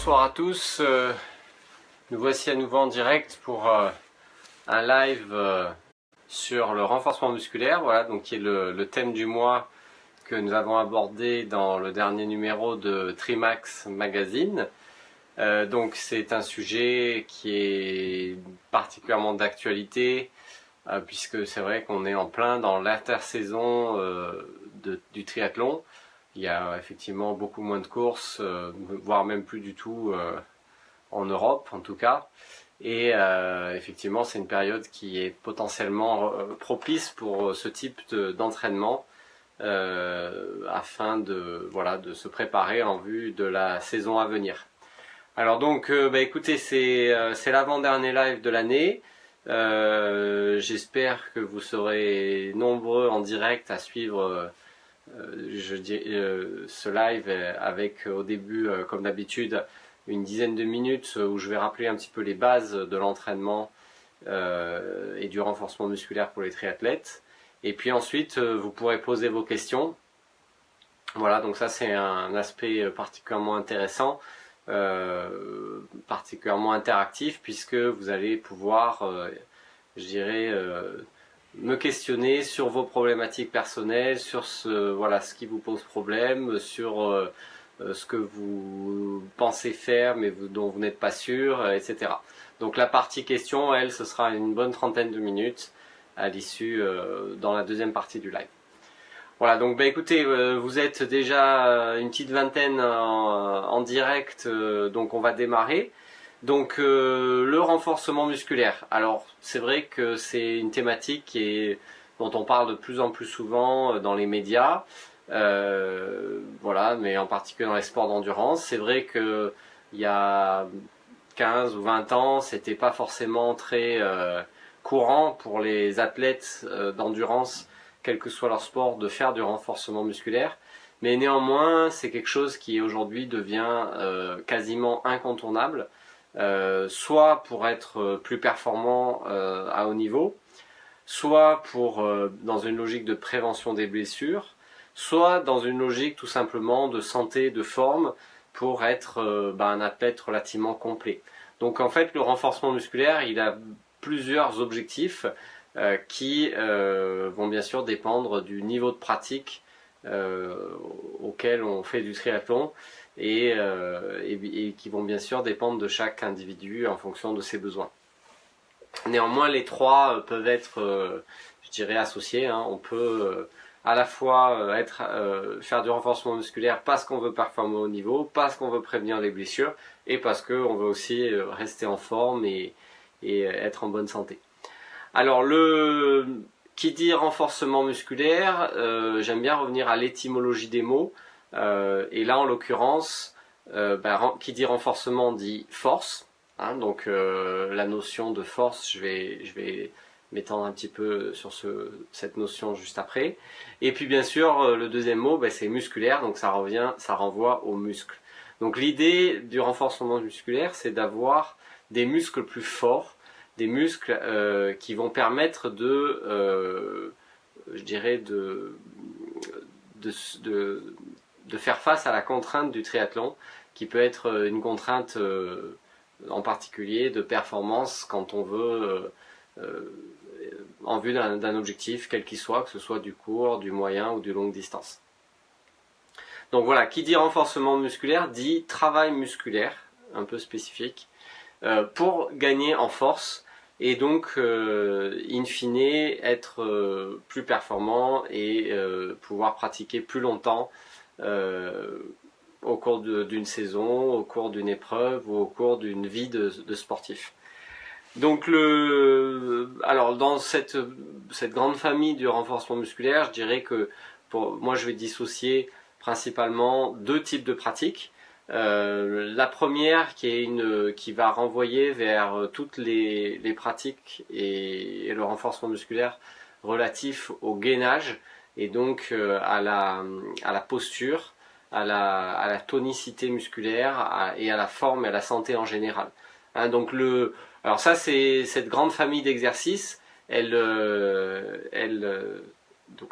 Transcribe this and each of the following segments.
bonsoir à tous. Nous voici à nouveau en direct pour un live sur le renforcement musculaire, voilà, donc qui est le thème du mois que nous avons abordé dans le dernier numéro de Trimax Magazine. Donc c'est un sujet qui est particulièrement d'actualité puisque c'est vrai qu'on est en plein dans l'intersaison du triathlon. Il y a effectivement beaucoup moins de courses, voire même plus du tout en Europe en tout cas. Et effectivement, c'est une période qui est potentiellement propice pour ce type d'entraînement afin de se préparer en vue de la saison à venir. Alors donc, écoutez, c'est l'avant-dernier live de l'année. J'espère que vous serez nombreux en direct à suivre ce live avec au début, comme d'habitude, une dizaine de minutes où je vais rappeler un petit peu les bases de l'entraînement et du renforcement musculaire pour les triathlètes. Et puis ensuite, vous pourrez poser vos questions. Voilà, donc ça c'est un aspect particulièrement intéressant, particulièrement interactif, puisque vous allez pouvoir, me questionner sur vos problématiques personnelles, sur ce qui vous pose problème, sur ce que vous pensez faire mais dont vous n'êtes pas sûr, etc. Donc la partie question, elle, ce sera une bonne trentaine de minutes à l'issue dans la deuxième partie du live. Voilà, donc écoutez, vous êtes déjà une petite vingtaine en direct, donc on va démarrer. Donc le renforcement musculaire. Alors c'est vrai que c'est une thématique dont on parle de plus en plus souvent dans les médias. Mais en particulier dans les sports d'endurance. C'est vrai que il y a 15 ou 20 ans, c'était pas forcément très courant pour les athlètes d'endurance, quel que soit leur sport, de faire du renforcement musculaire. Mais néanmoins, c'est quelque chose qui aujourd'hui devient quasiment incontournable. Soit pour être plus performant à haut niveau, soit dans une logique de prévention des blessures, soit dans une logique tout simplement de santé, de forme, pour être un athlète relativement complet. Donc en fait, le renforcement musculaire, il a plusieurs objectifs qui vont bien sûr dépendre du niveau de pratique auquel on fait du triathlon et qui vont bien sûr dépendre de chaque individu en fonction de ses besoins. Néanmoins, les trois peuvent être, associés. On peut à la fois faire du renforcement musculaire parce qu'on veut performer au niveau, parce qu'on veut prévenir les blessures et parce qu'on veut aussi rester en forme et être en bonne santé. Alors, qui dit renforcement musculaire, j'aime bien revenir à l'étymologie des mots. Et là, en l'occurrence, qui dit renforcement dit force. Donc la notion de force, je vais m'étendre un petit peu sur cette notion juste après. Et puis bien sûr, le deuxième mot, c'est musculaire, donc ça renvoie aux muscles. Donc l'idée du renforcement musculaire, c'est d'avoir des muscles plus forts, des muscles qui vont permettre de faire face à la contrainte du triathlon, qui peut être une contrainte en particulier de performance quand on veut en vue d'un objectif quel qu'il soit, que ce soit du court, du moyen ou du longue distance. Donc voilà, qui dit renforcement musculaire dit travail musculaire un peu spécifique pour gagner en force et donc in fine être plus performant et pouvoir pratiquer plus longtemps au cours d'une saison, au cours d'une épreuve ou au cours d'une vie de sportif. Donc dans cette grande famille du renforcement musculaire, je dirais que moi je vais dissocier principalement deux types de pratiques. La première qui va renvoyer vers toutes les pratiques et le renforcement musculaire relatif au gainage et donc à la posture, à la tonicité musculaire et à la forme et à la santé en général. Alors ça, c'est cette grande famille d'exercices, donc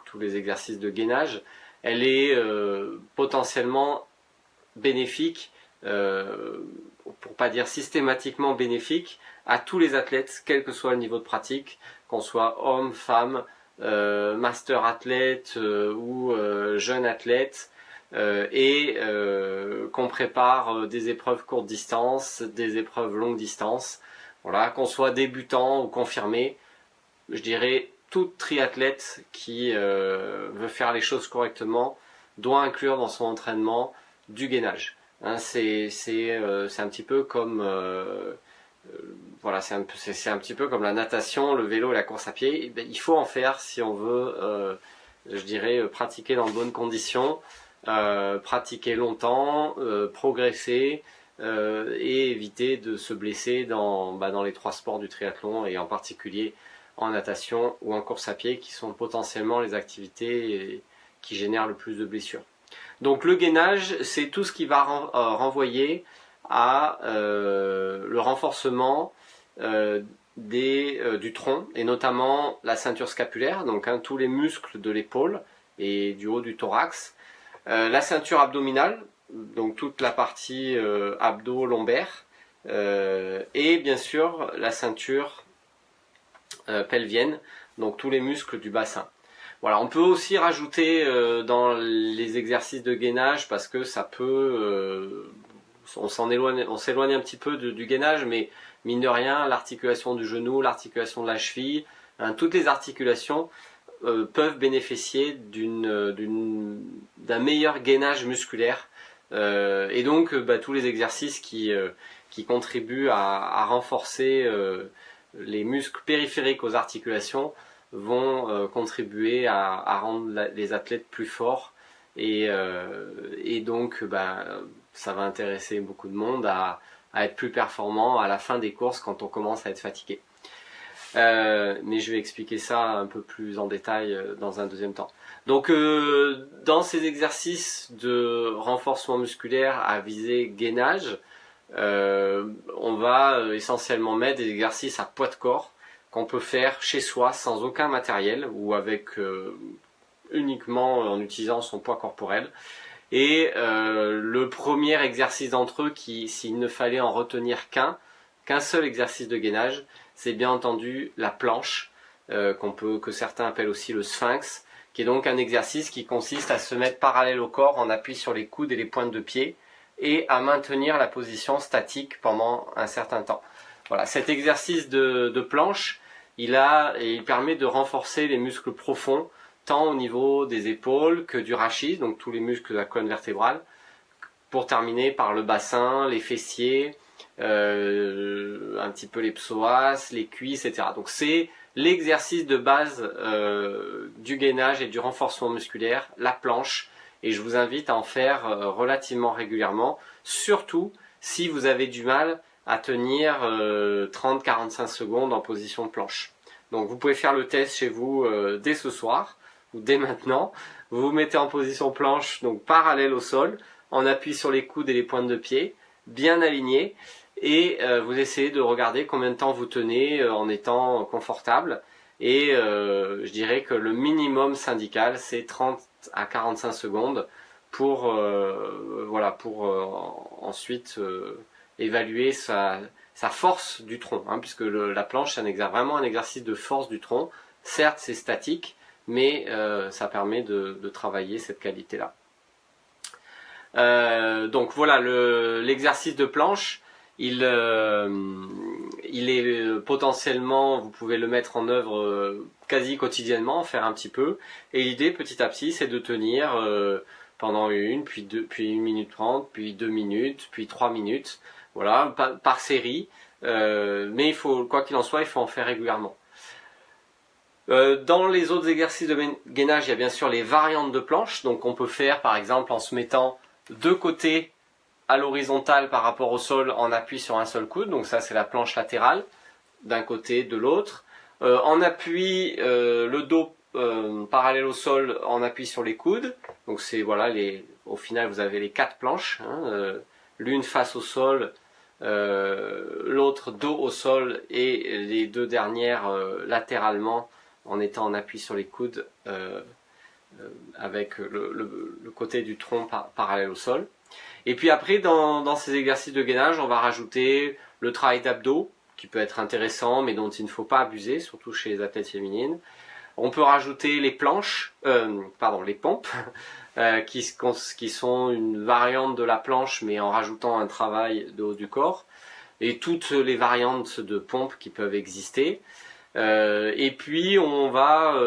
tous les exercices de gainage, elle est potentiellement bénéfique pour pas dire systématiquement bénéfique à tous les athlètes, quel que soit le niveau de pratique, qu'on soit homme, femme, master athlète ou jeune athlète, et qu'on prépare des épreuves courte distance, des épreuves longue distance, voilà, qu'on soit débutant ou confirmé. Je dirais tout triathlète qui veut faire les choses correctement doit inclure dans son entraînement du gainage. Hein, c'est un petit peu comme voilà, c'est un petit peu comme la natation, le vélo et la course à pied. Et ben, il faut en faire si on veut, je dirais, pratiquer dans de bonnes conditions, pratiquer longtemps, progresser et éviter de se blesser dans les 3 sports du triathlon et en particulier en natation ou en course à pied qui sont potentiellement les activités qui génèrent le plus de blessures. Donc le gainage, c'est tout ce qui va renvoyer à le renforcement du tronc et notamment la ceinture scapulaire, donc tous les muscles de l'épaule et du haut du thorax, la ceinture abdominale, donc toute la partie abdo-lombaire, et bien sûr la ceinture pelvienne, donc tous les muscles du bassin. Voilà, on peut aussi rajouter dans les exercices de gainage parce que ça peut, on s'éloigne un petit peu du gainage, mais mine de rien, l'articulation du genou, l'articulation de la cheville, hein, toutes les articulations peuvent bénéficier d'un meilleur gainage musculaire. Et donc, tous les exercices qui contribuent à renforcer les muscles périphériques aux articulations vont contribuer à rendre les athlètes plus forts et donc ça va intéresser beaucoup de monde à être plus performant à la fin des courses quand on commence à être fatigué. Mais je vais expliquer ça un peu plus en détail dans un deuxième temps. Donc dans ces exercices de renforcement musculaire à visée gainage, on va essentiellement mettre des exercices à poids de corps qu'on peut faire chez soi sans aucun matériel ou avec uniquement en utilisant son poids corporel. Et le premier exercice d'entre eux, s'il ne fallait en retenir qu'un seul exercice de gainage, c'est bien entendu la planche, que certains appellent aussi le sphinx, qui est donc un exercice qui consiste à se mettre parallèle au corps en appui sur les coudes et les pointes de pied et à maintenir la position statique pendant un certain temps. Voilà, cet exercice de planche, il permet de renforcer les muscles profonds, tant au niveau des épaules que du rachis, donc tous les muscles de la colonne vertébrale, pour terminer par le bassin, les fessiers, un petit peu les psoas, les cuisses, etc. Donc c'est l'exercice de base du gainage et du renforcement musculaire, la planche, et je vous invite à en faire relativement régulièrement, surtout si vous avez du mal à tenir 30-45 secondes en position de planche. Donc vous pouvez faire le test chez vous dès ce soir ou dès maintenant. Vous vous mettez en position planche, donc parallèle au sol, en appui sur les coudes et les pointes de pied, bien alignés, et vous essayez de regarder combien de temps vous tenez en étant confortable. Et je dirais que le minimum syndical, c'est 30 à 45 secondes pour ensuite évaluer sa force du tronc, hein, puisque la planche c'est vraiment un exercice de force du tronc. Certes c'est statique, mais ça permet de travailler cette qualité-là. Donc voilà, l'exercice de planche, il est potentiellement, vous pouvez le mettre en œuvre quasi quotidiennement, faire un petit peu, et l'idée petit à petit c'est de tenir pendant puis 1 minute 30, puis 2 minutes, puis 3 minutes, voilà, par série, mais quoi qu'il en soit, il faut en faire régulièrement. Dans les autres exercices de gainage, il y a bien sûr les variantes de planche, donc on peut faire par exemple en se mettant de côté à l'horizontale par rapport au sol en appui sur un seul coude, donc ça c'est la planche latérale, d'un côté, de l'autre. En appui, le dos parallèle au sol en appui sur les coudes, donc c'est voilà, au final vous avez les 4 planches, hein, l'une face au sol, l'autre dos au sol et les 2 dernières latéralement en étant en appui sur les coudes avec le côté du tronc parallèle au sol. Et puis après, dans ces exercices de gainage, on va rajouter le travail d'abdos, qui peut être intéressant, mais dont il ne faut pas abuser, surtout chez les athlètes féminines. On peut rajouter les les pompes, qui sont une variante de la planche, mais en rajoutant un travail de haut du corps, et toutes les variantes de pompes qui peuvent exister. Et puis on va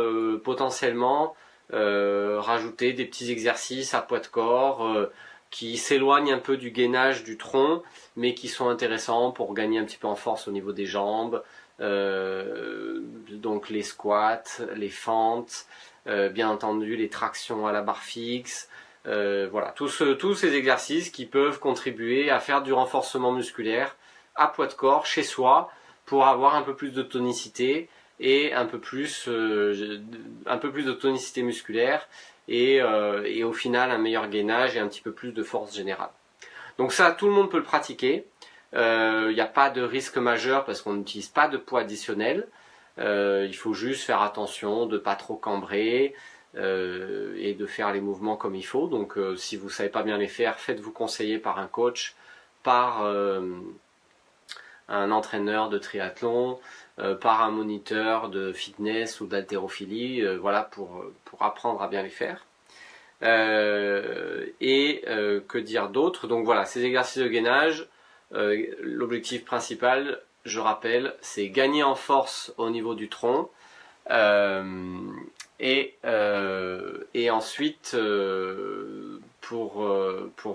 potentiellement rajouter des petits exercices à poids de corps qui s'éloignent un peu du gainage du tronc, mais qui sont intéressants pour gagner un petit peu en force au niveau des jambes. Donc les squats, les fentes, bien entendu les tractions à la barre fixe. Voilà, tous ces exercices qui peuvent contribuer à faire du renforcement musculaire à poids de corps chez soi pour avoir un peu plus de tonicité et un peu plus de tonicité musculaire et au final un meilleur gainage et un petit peu plus de force générale. Donc ça, tout le monde peut le pratiquer. Il n'y a pas de risque majeur parce qu'on n'utilise pas de poids additionnel. Il faut juste faire attention de ne pas trop cambrer et de faire les mouvements comme il faut. Donc si vous ne savez pas bien les faire, faites-vous conseiller par un coach, par un entraîneur de triathlon, par un moniteur de fitness ou d'haltérophilie, voilà, pour apprendre à bien les faire. Que dire d'autre? Donc voilà, ces exercices de gainage, l'objectif principal, je rappelle, c'est gagner en force au niveau du tronc et ensuite pour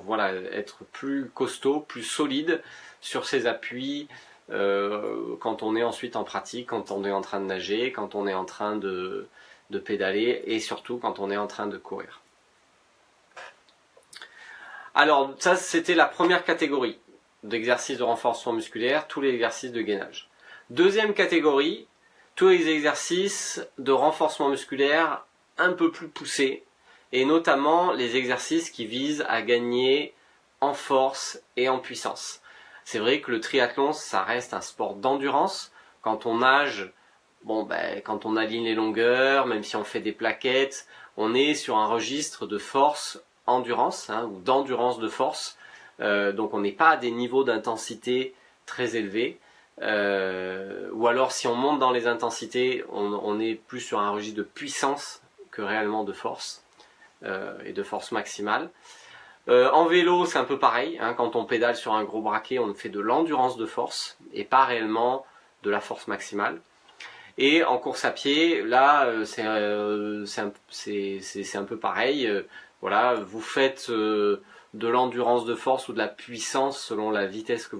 voilà, être plus costaud, plus solide sur ses appuis quand on est ensuite en pratique, quand on est en train de nager, quand on est en train de pédaler et surtout quand on est en train de courir. Alors ça, c'était la première catégorie d'exercices de renforcement musculaire, tous les exercices de gainage. Deuxième catégorie, tous les exercices de renforcement musculaire un peu plus poussés, et notamment les exercices qui visent à gagner en force et en puissance. C'est vrai que le triathlon, ça reste un sport d'endurance. Quand on nage, quand on aligne les longueurs, même si on fait des plaquettes, on est sur un registre de force endurance, ou d'endurance de force. Donc on n'est pas à des niveaux d'intensité très élevés. Ou alors si on monte dans les intensités, on est plus sur un registre de puissance que réellement de force et de force maximale. En vélo, c'est un peu pareil, quand on pédale sur un gros braquet, on fait de l'endurance de force et pas réellement de la force maximale. Et en course à pied, là, c'est un peu pareil. Voilà, vous faites de l'endurance de force ou de la puissance selon la vitesse que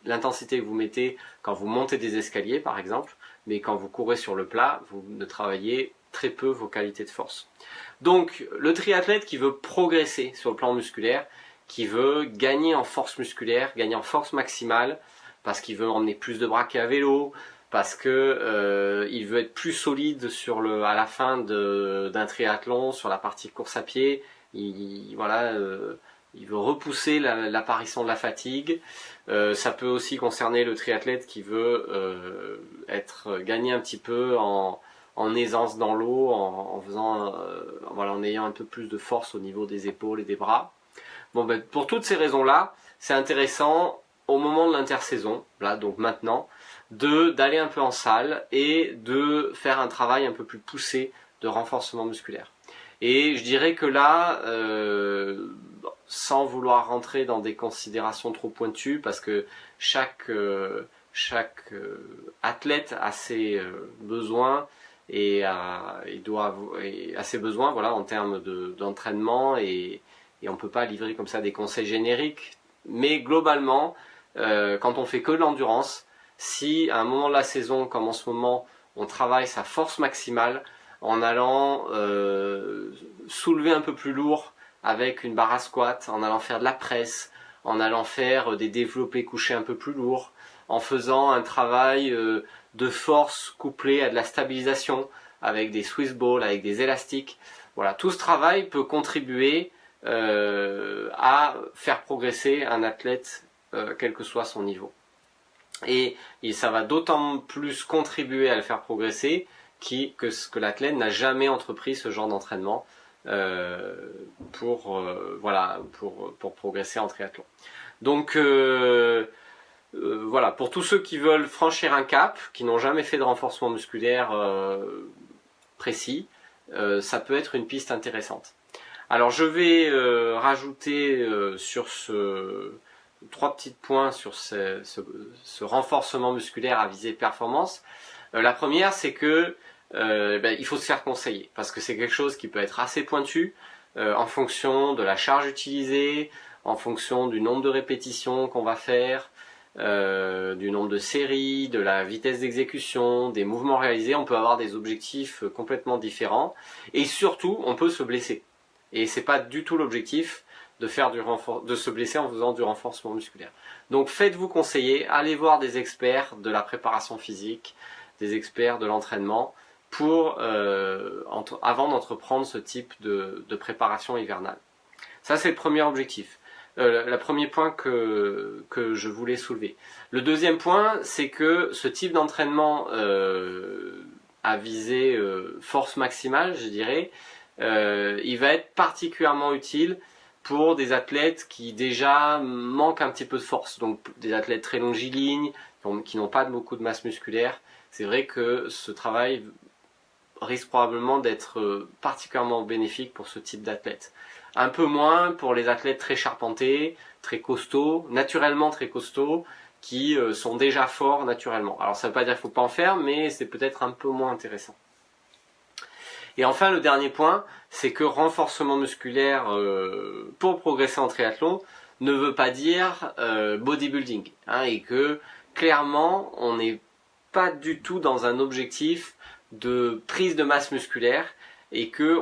l'intensité que vous mettez quand vous montez des escaliers, par exemple. Mais quand vous courez sur le plat, vous ne travaillez très peu vos qualités de force. Donc, le triathlète qui veut progresser sur le plan musculaire, qui veut gagner en force musculaire, gagner en force maximale, parce qu'il veut emmener plus de braquets à vélo, parce que il veut être plus solide à la fin d'un triathlon, sur la partie course à pied. Il veut repousser l'apparition de la fatigue. Ça peut aussi concerner le triathlète qui veut gagner un petit peu en aisance dans l'eau, en ayant un peu plus de force au niveau des épaules et des bras. Pour toutes ces raisons-là, c'est intéressant au moment de l'intersaison, là donc maintenant, d'aller un peu en salle et de faire un travail un peu plus poussé de renforcement musculaire. Et je dirais que là, sans vouloir rentrer dans des considérations trop pointues, parce que chaque athlète a ses besoins et a ses besoins, voilà, en termes d'entraînement, et on ne peut pas livrer comme ça des conseils génériques. Mais globalement, quand on fait que de l'endurance, si à un moment de la saison, comme en ce moment, on travaille sa force maximale en allant soulever un peu plus lourd avec une barre à squat, en allant faire de la presse, en allant faire des développés couchés un peu plus lourds, en faisant un travail de force couplé à de la stabilisation avec des Swiss balls, avec des élastiques. Voilà, tout ce travail peut contribuer à faire progresser un athlète quel que soit son niveau. Et ça va d'autant plus contribuer à le faire progresser que l'athlète n'a jamais entrepris ce genre d'entraînement voilà, pour progresser en triathlon. Donc voilà, pour tous ceux qui veulent franchir un cap, qui n'ont jamais fait de renforcement musculaire précis, ça peut être une piste intéressante. Alors je vais rajouter sur trois petits points sur ce renforcement musculaire à visée performance. La première, c'est que il faut se faire conseiller, parce que c'est quelque chose qui peut être assez pointu en fonction de la charge utilisée, en fonction du nombre de répétitions qu'on va faire, du nombre de séries, de la vitesse d'exécution, des mouvements réalisés. On peut avoir des objectifs complètement différents, et surtout on peut se blesser. Et c'est pas du tout l'objectif de se blesser en faisant du renforcement musculaire. Donc faites-vous conseiller, allez voir des experts de la préparation physique, des experts de l'entraînement, avant d'entreprendre ce type de préparation hivernale. Ça, c'est le premier objectif. Le premier point que je voulais soulever. Le deuxième point, c'est que ce type d'entraînement à visée force maximale, je dirais, il va être particulièrement utile pour des athlètes qui déjà manquent un petit peu de force, donc des athlètes très longilignes, qui n'ont pas beaucoup de masse musculaire. C'est vrai que ce travail risque probablement d'être particulièrement bénéfique pour ce type d'athlète. Un peu moins pour les athlètes très charpentés, très costauds, naturellement très costauds, qui sont déjà forts naturellement. Alors ça ne veut pas dire qu'il ne faut pas en faire, mais c'est peut-être un peu moins intéressant. Et enfin, le dernier point, c'est que renforcement musculaire pour progresser en triathlon ne veut pas dire bodybuilding, hein, et que clairement, on n'est pas du tout dans un objectif de prise de masse musculaire, et que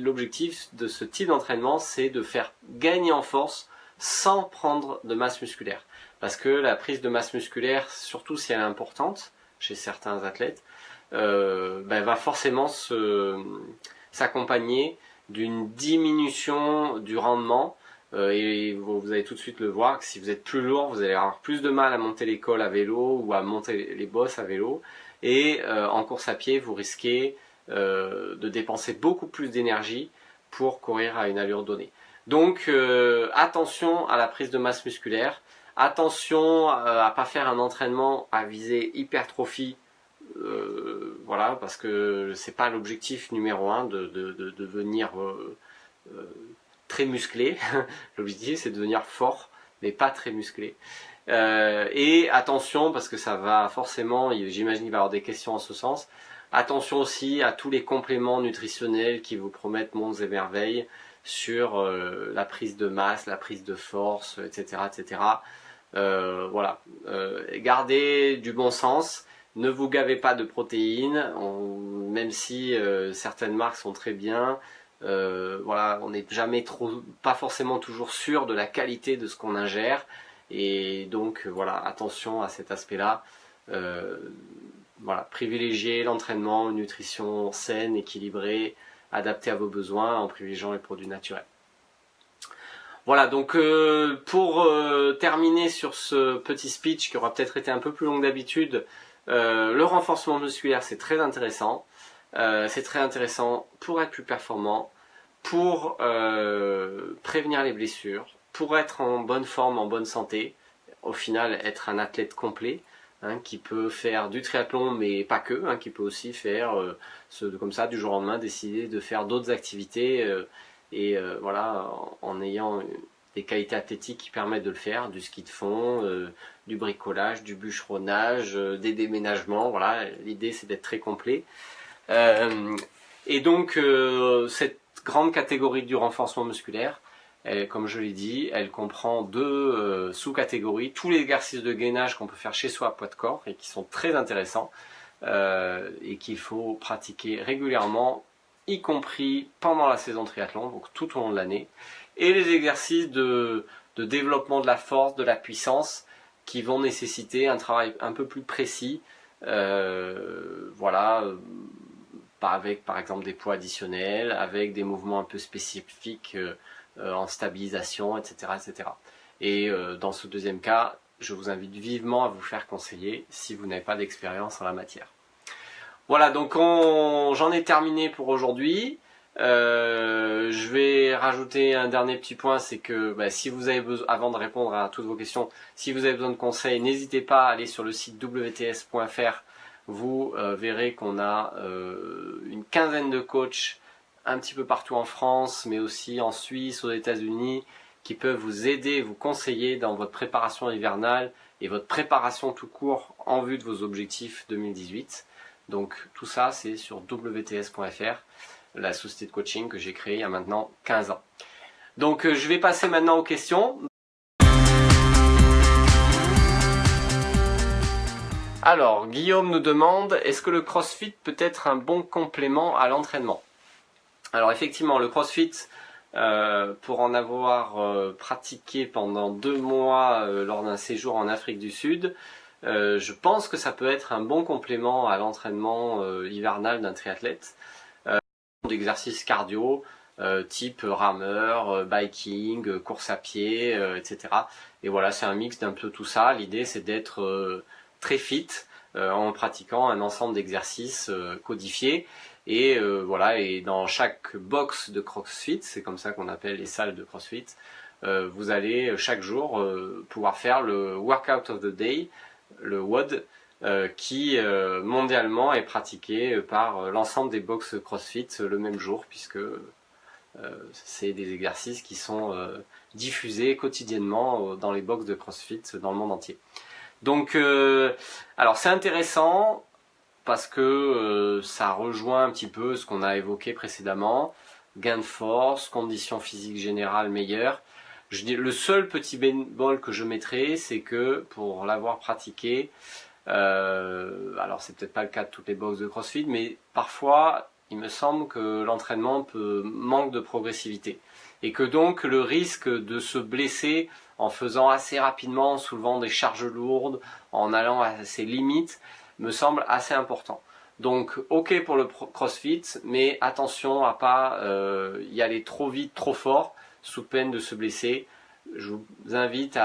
l'objectif de ce type d'entraînement, c'est de faire gagner en force sans prendre de masse musculaire. Parce que la prise de masse musculaire, surtout si elle est importante chez certains athlètes, va forcément s'accompagner d'une diminution du rendement, et vous allez tout de suite le voir que si vous êtes plus lourd, vous allez avoir plus de mal à monter les cols à vélo ou à monter les bosses à vélo, et en course à pied vous risquez de dépenser beaucoup plus d'énergie pour courir à une allure donnée. Donc attention à la prise de masse musculaire, attention à pas faire un entraînement à visée hypertrophie, voilà, parce que c'est pas l'objectif numéro 1 de devenir très musclé. L'objectif c'est de devenir fort, mais pas très musclé. Et attention, parce que ça va forcément, j'imagine qu'il va y avoir des questions en ce sens, attention aussi à tous les compléments nutritionnels qui vous promettent monts et merveilles sur la prise de masse, la prise de force, etc. etc. Voilà, gardez du bon sens. Ne vous gavez pas de protéines, même si certaines marques sont très bien. Voilà, on n'est jamais pas forcément toujours sûr de la qualité de ce qu'on ingère. Et donc voilà, attention à cet aspect-là. Voilà, privilégiez l'entraînement, une nutrition saine, équilibrée, adaptée à vos besoins en privilégiant les produits naturels. Voilà, donc pour terminer sur ce petit speech qui aura peut-être été un peu plus long que d'habitude, le renforcement musculaire c'est très intéressant. C'est très intéressant pour être plus performant, pour prévenir les blessures, pour être en bonne forme, en bonne santé, au final être un athlète complet, hein, qui peut faire du triathlon mais pas que, hein, qui peut aussi faire comme ça du jour au lendemain décider de faire d'autres activités voilà, en ayant des qualités athlétiques qui permettent de le faire, du ski de fond, du bricolage, du bûcheronnage, des déménagements. Voilà, l'idée c'est d'être très complet. Et donc cette grande catégorie du renforcement musculaire, comme je l'ai dit, elle comprend deux sous-catégories, tous les exercices de gainage qu'on peut faire chez soi à poids de corps et qui sont très intéressants et qu'il faut pratiquer régulièrement, y compris pendant la saison triathlon, donc tout au long de l'année, et les exercices de développement de la force, de la puissance, qui vont nécessiter un travail un peu plus précis, voilà, avec par exemple des poids additionnels, avec des mouvements un peu spécifiques en stabilisation, etc. etc. Et dans ce deuxième cas, je vous invite vivement à vous faire conseiller si vous n'avez pas d'expérience en la matière. Voilà, donc j'en ai terminé pour aujourd'hui. Je vais rajouter un dernier petit point, c'est que si vous avez besoin, avant de répondre à toutes vos questions, si vous avez besoin de conseils, n'hésitez pas à aller sur le site wts.fr. Vous verrez qu'on a une quinzaine de coachs un petit peu partout en France, mais aussi en Suisse, aux États-Unis, qui peuvent vous aider, vous conseiller dans votre préparation hivernale et votre préparation tout court en vue de vos objectifs 2018. Donc tout ça, c'est sur wts.fr, la société de coaching que j'ai créée il y a maintenant 15 ans. Donc je vais passer maintenant aux questions. Alors, Guillaume nous demande, est-ce que le CrossFit peut être un bon complément à l'entraînement? Alors effectivement, le CrossFit, pour en avoir pratiqué pendant 2 mois lors d'un séjour en Afrique du Sud, je pense que ça peut être un bon complément à l'entraînement hivernal d'un triathlète. D'exercices cardio, type rameur, biking, course à pied, etc. Et voilà, c'est un mix d'un peu tout ça. L'idée, c'est d'être très fit en pratiquant un ensemble d'exercices codifiés. Et voilà, et dans chaque box de CrossFit, c'est comme ça qu'on appelle les salles de CrossFit, vous allez chaque jour pouvoir faire le Workout of the Day, le WOD, qui mondialement est pratiqué par l'ensemble des box CrossFit le même jour, puisque c'est des exercices qui sont diffusés quotidiennement dans les box de CrossFit dans le monde entier. Donc, alors c'est intéressant parce que ça rejoint un petit peu ce qu'on a évoqué précédemment, gain de force, conditions physiques générales meilleures. Le seul petit bémol que je mettrais, c'est que pour l'avoir pratiqué, alors c'est peut-être pas le cas de toutes les boxes de CrossFit, mais parfois il me semble que l'entraînement manque de progressivité et que donc le risque de se blesser en faisant assez rapidement, en soulevant des charges lourdes, en allant à ses limites, me semble assez important. Donc ok pour le CrossFit, mais attention à pas y aller trop vite, trop fort, sous peine de se blesser. Je vous invite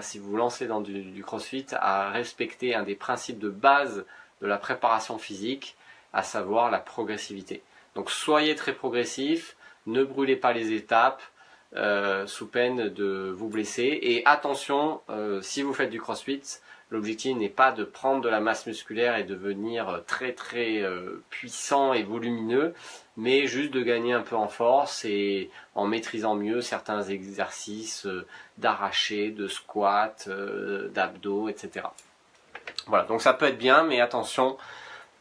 si vous vous lancez dans du CrossFit, à respecter un des principes de base de la préparation physique, à savoir la progressivité. Donc soyez très progressif, ne brûlez pas les étapes sous peine de vous blesser. Et attention, si vous faites du CrossFit, l'objectif n'est pas de prendre de la masse musculaire et de devenir très très puissant et volumineux, mais juste de gagner un peu en force et en maîtrisant mieux certains exercices d'arraché, de squat, d'abdos, etc. Voilà, donc ça peut être bien, mais attention,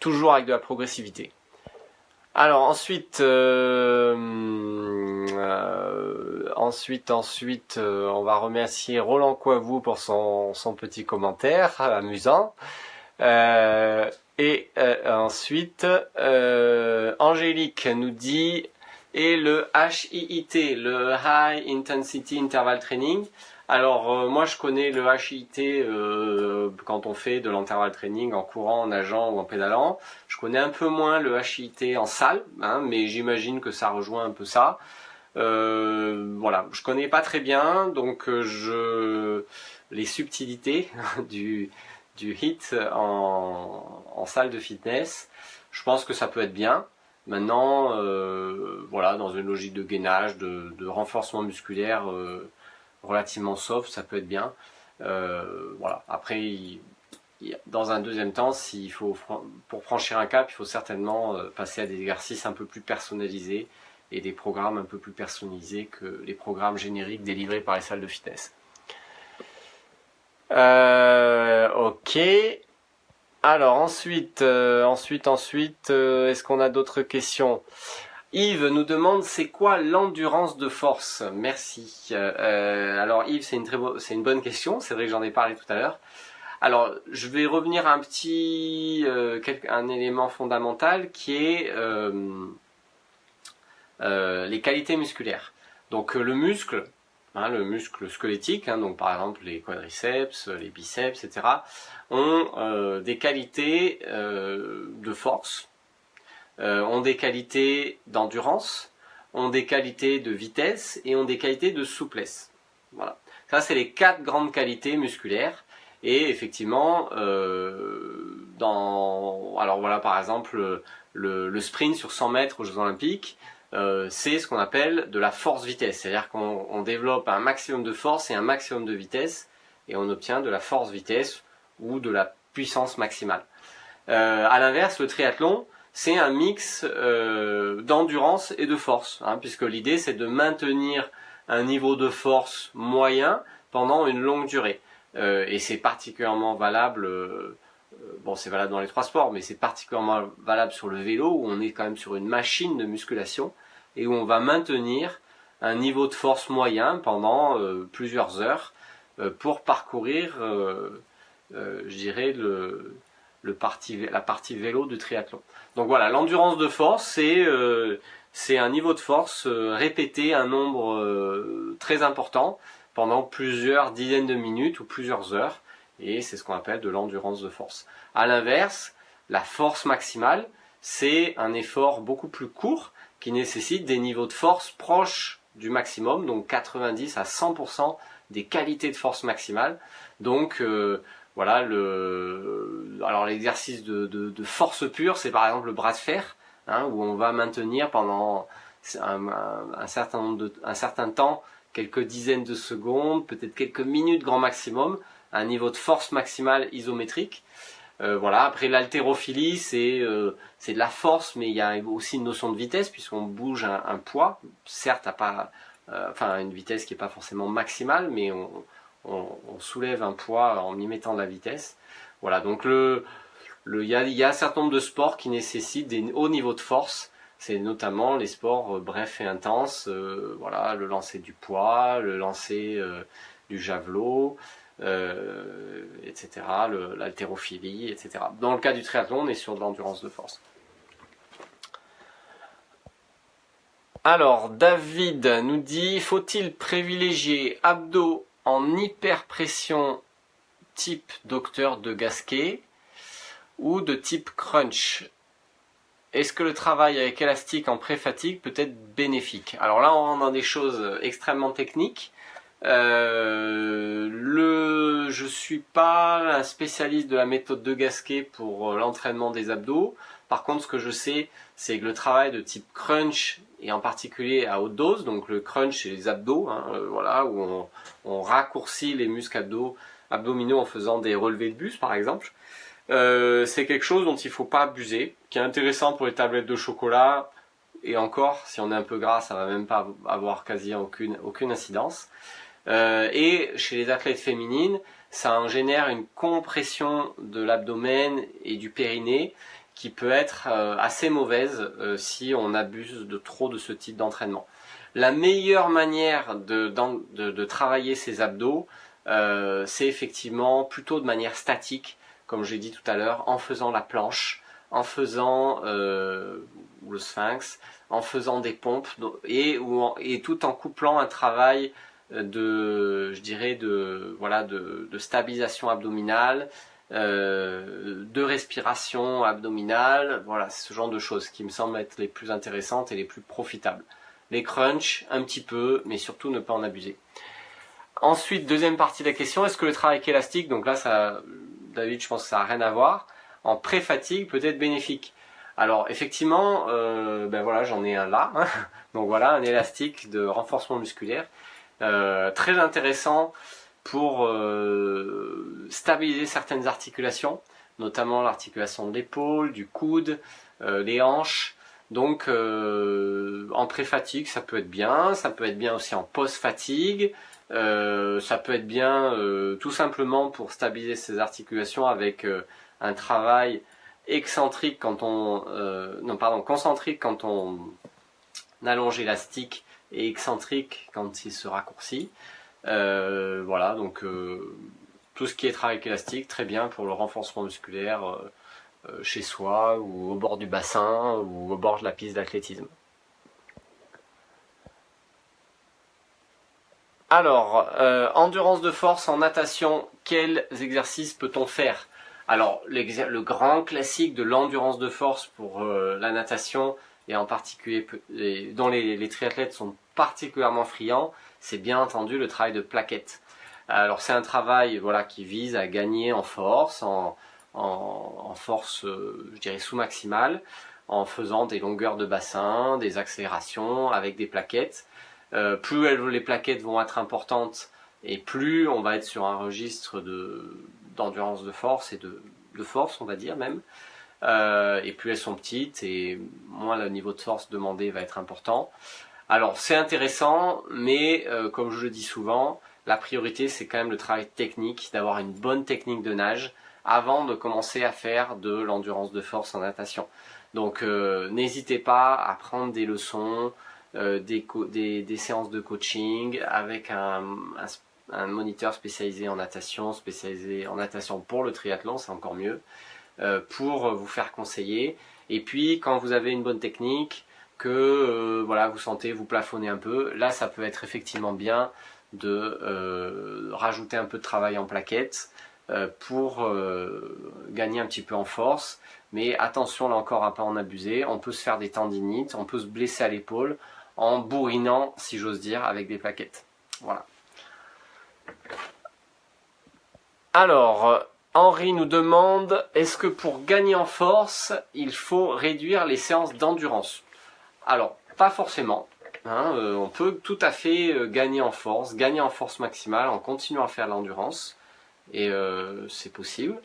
toujours avec de la progressivité. Alors ensuite, on va remercier Roland Coivou pour son petit commentaire amusant. Ensuite, Angélique nous dit, et le HIIT, le High Intensity Interval Training. Alors moi je connais le HIIT quand on fait de l'intervalle training en courant, en nageant ou en pédalant. Je connais un peu moins le HIIT en salle, mais j'imagine que ça rejoint un peu ça. Voilà, je connais pas très bien, donc les subtilités du HIIT en salle de fitness, je pense que ça peut être bien. Maintenant, voilà, dans une logique de gainage, de renforcement musculaire relativement soft, ça peut être bien. Voilà. Après, dans un deuxième temps, pour franchir un cap, il faut certainement passer à des exercices un peu plus personnalisés et des programmes un peu plus personnalisés que les programmes génériques délivrés par les salles de fitness. Ok. Alors ensuite, est-ce qu'on a d'autres questions? Yves nous demande, c'est quoi l'endurance de force? Merci. Alors Yves, c'est une bonne question. C'est vrai que j'en ai parlé tout à l'heure. Alors, je vais revenir à un élément fondamental qui est les qualités musculaires. Donc le muscle squelettique, donc par exemple les quadriceps, les biceps, etc., ont des qualités de force, ont des qualités d'endurance, ont des qualités de vitesse et ont des qualités de souplesse. Voilà. Ça, c'est les 4 grandes qualités musculaires. Et effectivement, alors voilà, par exemple, le sprint sur 100 mètres aux Jeux Olympiques, c'est ce qu'on appelle de la force-vitesse. C'est-à-dire qu'on développe un maximum de force et un maximum de vitesse, et on obtient de la force-vitesse ou de la puissance maximale. À l'inverse, le triathlon, c'est un mix d'endurance et de force, hein, puisque l'idée c'est de maintenir un niveau de force moyen pendant une longue durée. Et c'est particulièrement valable, bon c'est valable dans les trois sports, mais c'est particulièrement valable sur le vélo, où on est quand même sur une machine de musculation, et où on va maintenir un niveau de force moyen pendant plusieurs heures pour parcourir, je dirais, la partie vélo du triathlon. Donc voilà, l'endurance de force, c'est un niveau de force répété un nombre très important pendant plusieurs dizaines de minutes ou plusieurs heures, et c'est ce qu'on appelle de l'endurance de force. A l'inverse, la force maximale, c'est un effort beaucoup plus court qui nécessite des niveaux de force proches du maximum, donc 90 à 100% des qualités de force maximale. Donc voilà, alors l'exercice de force pure, c'est par exemple le bras de fer, hein, où on va maintenir pendant un certain temps, quelques dizaines de secondes, peut-être quelques minutes grand maximum, un niveau de force maximale isométrique. Voilà. Après l'haltérophilie, c'est de la force, mais il y a aussi une notion de vitesse, puisqu'on bouge un poids, certes à pas, une vitesse qui n'est pas forcément maximale, mais on soulève un poids en y mettant de la vitesse. Voilà, donc il y a un certain nombre de sports qui nécessitent des hauts niveaux de force. C'est notamment les sports brefs et intenses, voilà, le lancer du poids, le lancer du javelot, etc., l'haltérophilie, etc. Dans le cas du triathlon, on est sur de l'endurance de force. Alors, David nous dit, faut-il privilégier abdos en hyperpression type docteur de Gasquet ou de type crunch? Est-ce que le travail avec élastique en pré-fatigue peut être bénéfique? Alors là, on rentre dans des choses extrêmement techniques. Je suis pas un spécialiste de la méthode de Gasquet pour l'entraînement des abdos. Par contre, ce que je sais, c'est que le travail de type crunch, et en particulier à haute dose, donc le crunch c'est les abdos, hein, voilà, où on raccourcit les muscles abdominaux en faisant des relevés de buste par exemple. C'est quelque chose dont il ne faut pas abuser, qui est intéressant pour les tablettes de chocolat, et encore, si on est un peu gras, ça va même pas avoir quasi aucune incidence. Et chez les athlètes féminines, ça en génère une compression de l'abdomen et du périnée qui peut être assez mauvaise si on abuse de trop de ce type d'entraînement. La meilleure manière de travailler ces abdos, c'est effectivement plutôt de manière statique, comme j'ai dit tout à l'heure, en faisant la planche, en faisant le sphinx, en faisant des pompes, et tout en couplant un travail de stabilisation abdominale, de respiration abdominale. Voilà, c'est ce genre de choses qui me semblent être les plus intéressantes et les plus profitables. Les crunchs, un petit peu, mais surtout ne pas en abuser. Ensuite, deuxième partie de la question, est-ce que le travail élastique, donc là, David, je pense que ça n'a rien à voir, en pré-fatigue peut être bénéfique? Alors, effectivement, voilà, j'en ai un là. Donc voilà, un élastique de renforcement musculaire. Très intéressant pour stabiliser certaines articulations, notamment l'articulation de l'épaule, du coude, les hanches. Donc en pré-fatigue, ça peut être bien aussi en post-fatigue. Ça peut être bien tout simplement pour stabiliser ces articulations avec un travail concentrique quand on allonge l'élastique et excentrique quand il se raccourcit. Voilà, donc tout ce qui est travail élastique, très bien pour le renforcement musculaire chez soi ou au bord du bassin ou au bord de la piste d'athlétisme. Alors, endurance de force en natation, quels exercices peut-on faire? Alors, le grand classique de l'endurance de force pour la natation, et en particulier dont les triathlètes sont particulièrement friands, c'est bien entendu le travail de plaquettes. Alors c'est un travail qui vise à gagner en force, en force je dirais sous-maximale, en faisant des longueurs de bassin, des accélérations avec des plaquettes. Plus les plaquettes vont être importantes et plus on va être sur un registre d'endurance de force et de force, on va dire même. Et plus elles sont petites et moins le niveau de force demandé va être important. Alors c'est intéressant, mais comme je le dis souvent, la priorité c'est quand même le travail technique, d'avoir une bonne technique de nage avant de commencer à faire de l'endurance de force en natation. Donc n'hésitez pas à prendre des leçons, des séances de coaching avec un moniteur spécialisé en natation pour le triathlon, c'est encore mieux, pour vous faire conseiller. Et puis quand vous avez une bonne technique, que voilà, vous sentez, vous plafonnez un peu, là ça peut être effectivement bien de rajouter un peu de travail en plaquettes pour gagner un petit peu en force. Mais attention là encore à pas en abuser, on peut se faire des tendinites, on peut se blesser à l'épaule en bourrinant, si j'ose dire, avec des plaquettes. Voilà. Alors, Henri nous demande, est-ce que pour gagner en force, il faut réduire les séances d'endurance? Alors, pas forcément. On peut tout à fait gagner en force maximale en continuant à faire l'endurance. Et c'est possible.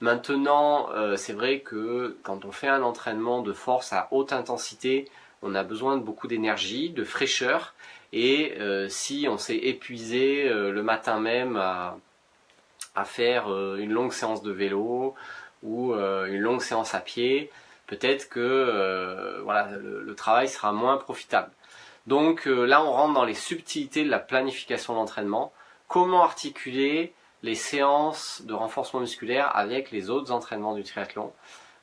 Maintenant, c'est vrai que quand on fait un entraînement de force à haute intensité, on a besoin de beaucoup d'énergie, de fraîcheur. Et si on s'est épuisé le matin même à faire une longue séance de vélo ou une longue séance à pied, peut-être que voilà, le travail sera moins profitable. Donc là, on rentre dans les subtilités de la planification d'entraînement. Comment articuler les séances de renforcement musculaire avec les autres entraînements du triathlon,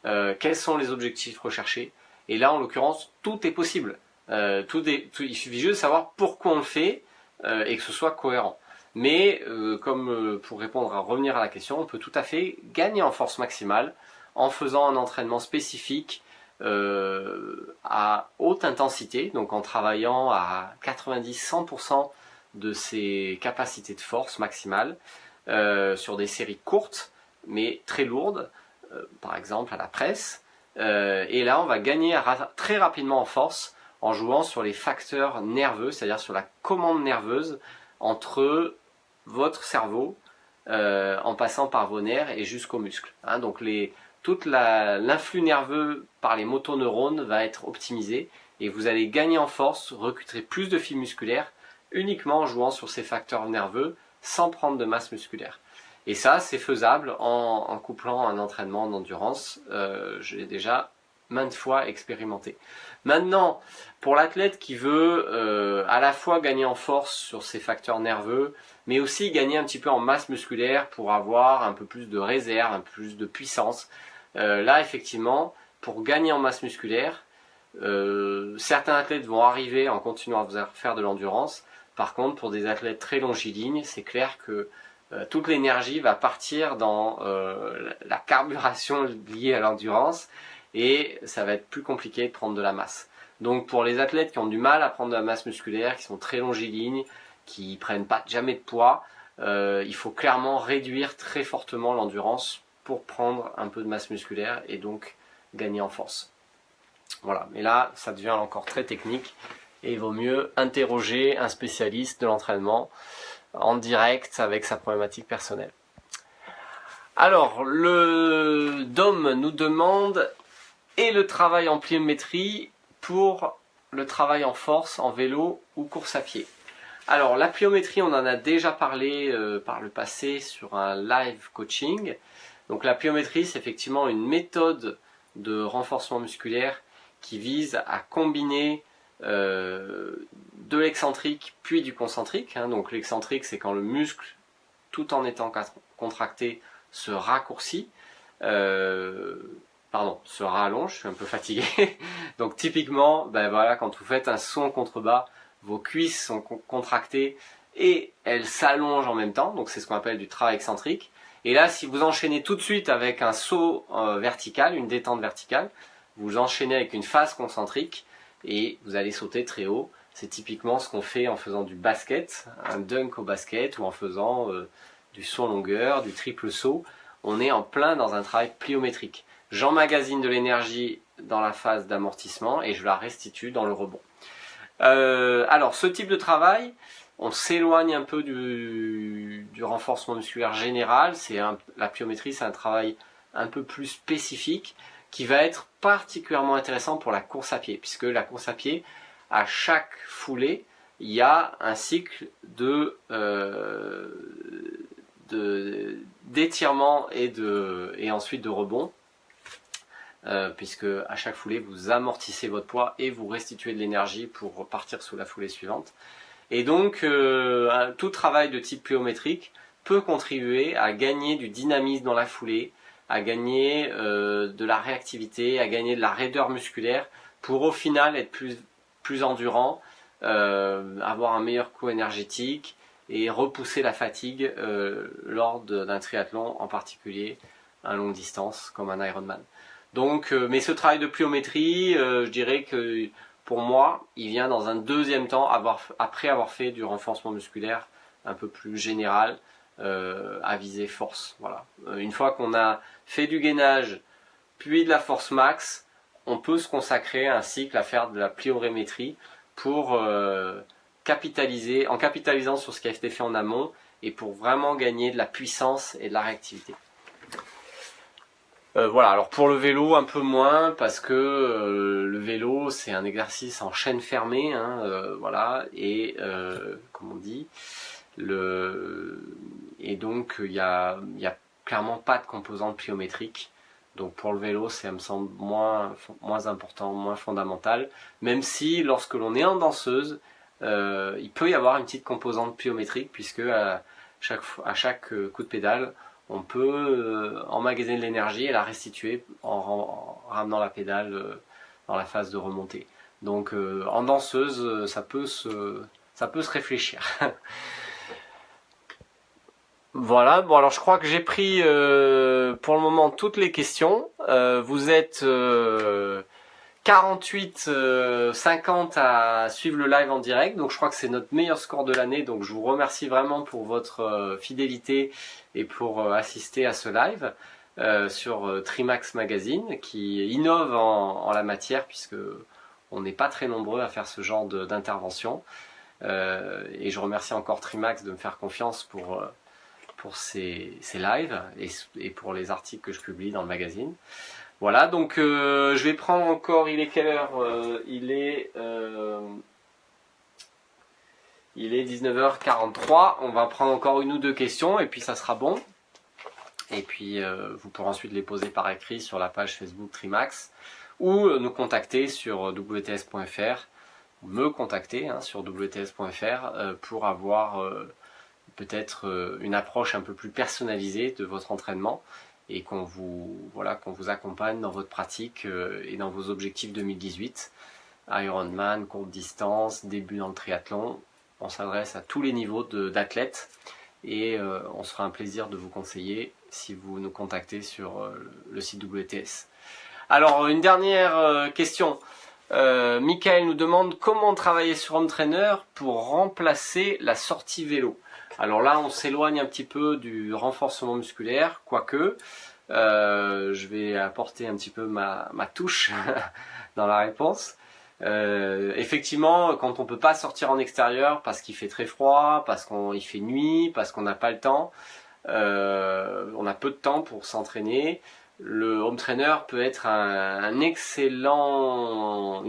quels sont les objectifs recherchés, et là en l'occurrence tout est possible, il suffit juste de savoir pourquoi on le fait et que ce soit cohérent. Mais comme pour revenir à la question, on peut tout à fait gagner en force maximale en faisant un entraînement spécifique à haute intensité, donc en travaillant à 90-100% de ses capacités de force maximale, sur des séries courtes mais très lourdes, par exemple à la presse, et là on va gagner très rapidement en force en jouant sur les facteurs nerveux, c'est-à-dire sur la commande nerveuse entre votre cerveau en passant par vos nerfs et jusqu'aux muscles. Donc tout l'influx nerveux par les motoneurones va être optimisé et vous allez gagner en force, recruter plus de fibres musculaires uniquement en jouant sur ces facteurs nerveux sans prendre de masse musculaire. Et ça, c'est faisable en couplant un entraînement d'endurance. Je l'ai déjà maintes fois expérimenté. Maintenant, pour l'athlète qui veut à la fois gagner en force sur ses facteurs nerveux, mais aussi gagner un petit peu en masse musculaire pour avoir un peu plus de réserve, un peu plus de puissance, là, effectivement, pour gagner en masse musculaire, certains athlètes vont arriver en continuant à faire de l'endurance. Par contre, pour des athlètes très longilignes, c'est clair que toute l'énergie va partir dans la carburation liée à l'endurance et ça va être plus compliqué de prendre de la masse. Donc pour les athlètes qui ont du mal à prendre de la masse musculaire, qui sont très longilignes, qui prennent pas jamais de poids, il faut clairement réduire très fortement l'endurance pour prendre un peu de masse musculaire et donc gagner en force. Voilà, mais là ça devient encore très technique. Et il vaut mieux interroger un spécialiste de l'entraînement en direct avec sa problématique personnelle. Alors, le Dom nous demande, et le travail en pliométrie pour le travail en force, en vélo ou course à pied? Alors, la pliométrie, on en a déjà parlé par le passé sur un live coaching. Donc la pliométrie, c'est effectivement une méthode de renforcement musculaire qui vise à combiner de l'excentrique puis du concentrique. Donc l'excentrique, c'est quand le muscle, tout en étant contracté, se raccourcit, se rallonge. Je suis un peu fatigué. Donc typiquement, voilà, quand vous faites un saut en contrebas, vos cuisses sont contractées et elles s'allongent en même temps. Donc c'est ce qu'on appelle du travail excentrique. Et là, si vous enchaînez tout de suite avec un saut vertical, une détente verticale, vous enchaînez avec une phase concentrique et vous allez sauter très haut. C'est typiquement ce qu'on fait en faisant du basket, un dunk au basket, ou en faisant du saut en longueur, du triple saut. On est en plein dans un travail pliométrique. J'emmagasine de l'énergie dans la phase d'amortissement et je la restitue dans le rebond. Alors ce type de travail, on s'éloigne un peu du renforcement musculaire général. La pliométrie, c'est un travail un peu plus spécifique qui va être particulièrement intéressant pour la course à pied, puisque la course à pied, à chaque foulée, il y a un cycle d'étirement et ensuite de rebond, puisque à chaque foulée, vous amortissez votre poids et vous restituez de l'énergie pour repartir sous la foulée suivante. Et donc, tout travail de type pliométrique peut contribuer à gagner du dynamisme dans la foulée, à gagner de la réactivité, à gagner de la raideur musculaire, pour au final être plus endurant, avoir un meilleur coût énergétique et repousser la fatigue lors d'un triathlon, en particulier à longue distance comme un Ironman. Donc, mais ce travail de pliométrie, je dirais que pour moi, il vient dans un deuxième temps, après avoir fait du renforcement musculaire un peu plus général, à viser force. Voilà. Une fois qu'on a fait du gainage, puis de la force max, on peut se consacrer à un cycle à faire de la pliométrie pour capitalisant sur ce qui a été fait en amont et pour vraiment gagner de la puissance et de la réactivité. Voilà, alors pour le vélo un peu moins parce que le vélo c'est un exercice en chaîne fermée, voilà, et comme on dit, et donc il y a clairement pas de composante pliométrique. Donc pour le vélo, ça me semble moins important, moins fondamental, même si lorsque l'on est en danseuse, il peut y avoir une petite composante pliométrique puisque à chaque coup de pédale, on peut emmagasiner de l'énergie et la restituer en ramenant la pédale dans la phase de remontée. Donc en danseuse, ça peut se réfléchir. Voilà, bon alors je crois que j'ai pris pour le moment toutes les questions. Vous êtes 48, 50 à suivre le live en direct, donc je crois que c'est notre meilleur score de l'année, donc je vous remercie vraiment pour votre fidélité et pour assister à ce live sur Trimax Magazine qui innove en la matière puisque on n'est pas très nombreux à faire ce genre d'intervention et je remercie encore Trimax de me faire confiance pour ces lives et pour les articles que je publie dans le magazine. Voilà, donc je vais prendre encore, il est quelle heure il est 19h43, on va prendre encore une ou deux questions et puis ça sera bon. Et puis vous pourrez ensuite les poser par écrit sur la page Facebook Trimax ou nous contacter sur wts.fr, me contacter sur wts.fr pour avoir peut-être une approche un peu plus personnalisée de votre entraînement et qu'on vous accompagne dans votre pratique et dans vos objectifs 2018. Ironman, courte distance, début dans le triathlon. On s'adresse à tous les niveaux d'athlètes et on se fera un plaisir de vous conseiller si vous nous contactez sur le site WTS. Alors une dernière question. Michael nous demande comment travailler sur Home Trainer pour remplacer la sortie vélo. Alors là, on s'éloigne un petit peu du renforcement musculaire, quoique je vais apporter un petit peu ma touche dans la réponse. Effectivement, quand on peut pas sortir en extérieur parce qu'il fait très froid, parce qu'il fait nuit, parce qu'on n'a pas le temps, on a peu de temps pour s'entraîner, le home trainer peut être une excellente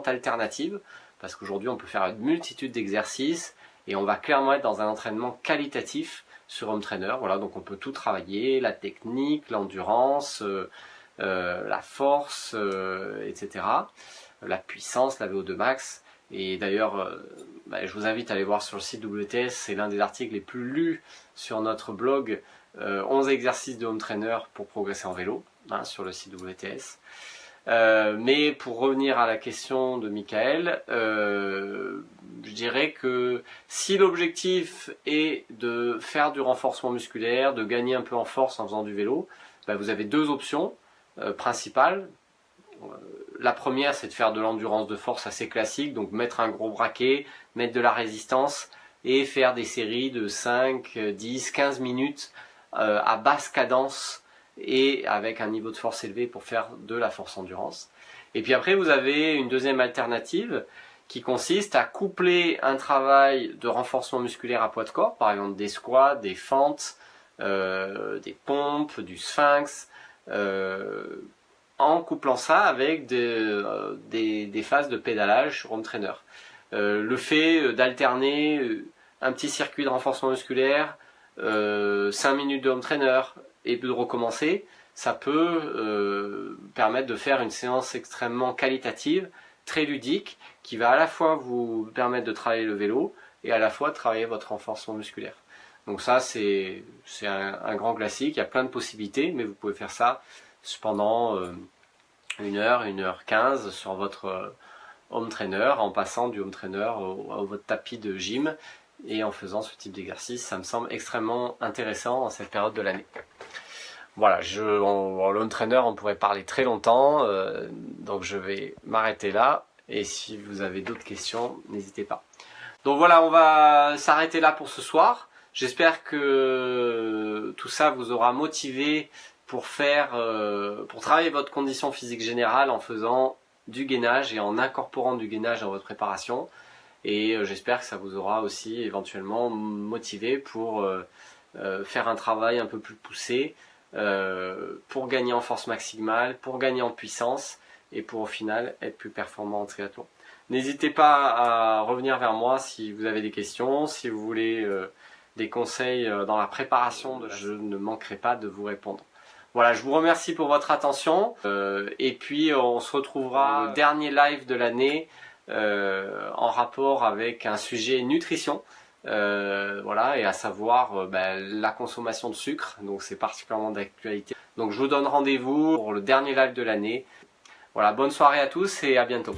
alternative parce qu'aujourd'hui on peut faire une multitude d'exercices et on va clairement être dans un entraînement qualitatif sur home trainer. Voilà, donc on peut tout travailler, la technique, l'endurance, la force, etc. La puissance, la VO2 max. Et d'ailleurs, je vous invite à aller voir sur le site WTS, c'est l'un des articles les plus lus sur notre blog, 11 exercices de home trainer pour progresser en vélo, sur le site WTS. Mais pour revenir à la question de Michael, je dirais que si l'objectif est de faire du renforcement musculaire, de gagner un peu en force en faisant du vélo, vous avez deux options principales. La première, c'est de faire de l'endurance de force assez classique, donc mettre un gros braquet, mettre de la résistance et faire des séries de 5, 10, 15 minutes à basse cadence et avec un niveau de force élevé pour faire de la force endurance. Et puis après, vous avez une deuxième alternative qui consiste à coupler un travail de renforcement musculaire à poids de corps, par exemple des squats, des fentes, des pompes, du sphinx, en couplant ça avec des phases de pédalage sur home trainer. Le fait d'alterner un petit circuit de renforcement musculaire, 5 minutes de home trainer et de recommencer, ça peut permettre de faire une séance extrêmement qualitative, très ludique, qui va à la fois vous permettre de travailler le vélo et à la fois de travailler votre renforcement musculaire. Donc ça, c'est un grand classique, il y a plein de possibilités, mais vous pouvez faire ça pendant 1h15 sur votre home trainer, en passant du home trainer à votre tapis de gym et en faisant ce type d'exercice. Ça me semble extrêmement intéressant en cette période de l'année. Voilà, le home trainer, on pourrait parler très longtemps, donc je vais m'arrêter là. Et si vous avez d'autres questions, n'hésitez pas. Donc voilà, on va s'arrêter là pour ce soir. J'espère que tout ça vous aura motivé pour travailler votre condition physique générale en faisant du gainage et en incorporant du gainage dans votre préparation. Et j'espère que ça vous aura aussi éventuellement motivé pour faire un travail un peu plus poussé, pour gagner en force maximale, pour gagner en puissance et pour au final être plus performant en triathlon. N'hésitez pas à revenir vers moi si vous avez des questions, si vous voulez des conseils dans la préparation, je ne manquerai pas de vous répondre. Voilà, je vous remercie pour votre attention et puis on se retrouvera au dernier live de l'année en rapport avec un sujet nutrition. Voilà, et à savoir la consommation de sucre, donc c'est particulièrement d'actualité. Donc je vous donne rendez-vous pour le dernier live de l'année. Voilà, bonne soirée à tous et à bientôt.